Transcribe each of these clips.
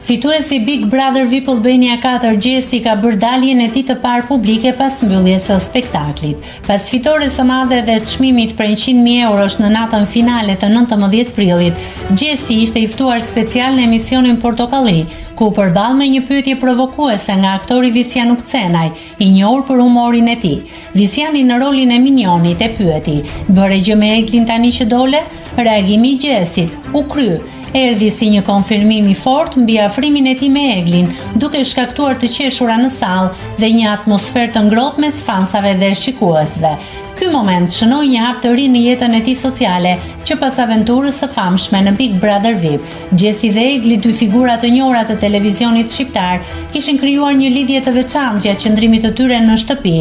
Fituesi Big Brother VIP Albania 4 Gjesti ka bërë daljen e tij të parë publike pas mbylljes së spektaklit. Pas fitores së madhe dhe çmimit për 100.000 eurosh në natën finale të 19 prillit, Gjesti ishte i ftuar special në emisionin Portokalli, ku përballë me një pyetje provokuese nga aktori Visjan Ukcenaj, i njohur për humorin e tij. Visjani në rolin e minionit e pyeti: "Bëre gjë me Eglin tani që dole?" Reagimi i Gjestit u kry. Erdhi si një konfirmim i fortë mbi afrimin e tij me Eglin, duke shkaktuar të qeshura në sallë dhe një atmosferë të ngrohtë mes fansave dhe shikuesve. Ky moment shënoi një hap të ri në jetën e tij sociale, që pas aventurës së famshme në Big Brother VIP, Gjesti dhe Egli, dy figura të njohura të televizionit shqiptar, kishin krijuar një lidhje të veçantë gjatë qëndrimit të tyre në shtëpi,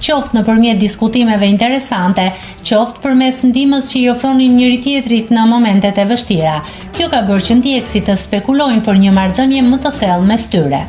qoftë nëpërmjet diskutimeve interesante, qoftë përmes ndihmës që i ofronin njëri tjetrit në momentet e vështira. Kjo ka bërë që ndjekësit të spekulojnë për një marrëdhënie më të thellë mes tyre.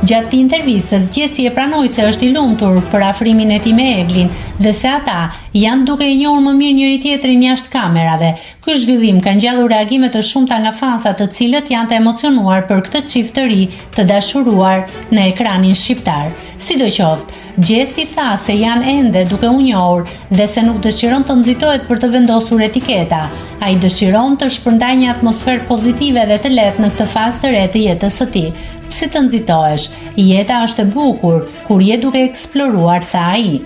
Gjatë intervistës, Gjesti e pranoi se është i lumtur për afrimin e tij me Eglin dhe se ata janë duke i njohur më mirë njëri tjetrin jashtë kamerave. Ky zhvillim ka ngjallur reagime të shumta nga fansat, të cilët janë të emocionuar për këtë çift të ri të dashuruar në ekranin shqiptar. Sidoqoftë, Gjesti tha se janë ende duke u njohur dhe se nuk dëshiron të nxitohet për të vendosur etiketa. Ai dëshiron të shpërndajë një atmosferë pozitive dhe të lehtë në këtë fazë të re të jetës së tij. "Pse të nxitohesh? Jeta është e bukur kur je duke eksploruar", tha ai.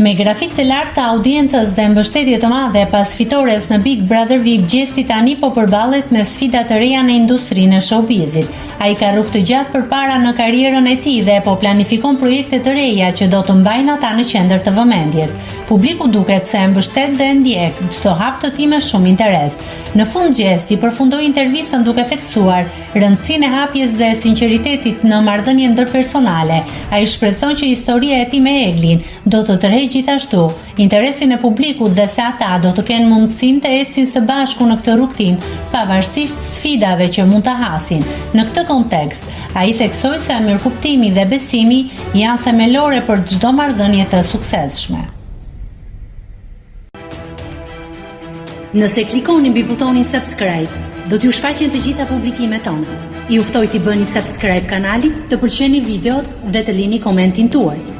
Me grafik të lartë të audiencës dhe mbështetje të madhe pas fitores në Big Brother VIP, Gjesti tani po përballet me sfida të reja në industrinë e showbizit. Ai ka rrugë të gjatë përpara në karrierën e tij dhe po planifikon projekte të reja që do të mbajnë ata në qendër të vëmendjes. Publiku duket se e mbështet dhe ndjek çdo hap të tij me shumë interes. Në fund, Gjesti përfundoi intervistën duke theksuar rëndësinë e hapjes dhe sinqeritetit në marrëdhënie ndërpersonale. Ai shpreson që historia e tij me Eglin do të tërheqë gjithashtu interesin e publikut dhe se ata do të kenë mundësinë të ecin së bashku në këtë rrugtim, pavarësisht sfidave që mund të hasin. Në këtë kontekst, ai theksoi se mirëkuptimi dhe besimi janë themelore për çdo marrëdhënie të suksesshme. Nëse klikoni mbi butonin subscribe, do t'ju shfaqen të gjitha publikimet tona. Ju ftoj t'i bëni subscribe kanalit, të pëlqeni videot dhe të lini komentin tuaj.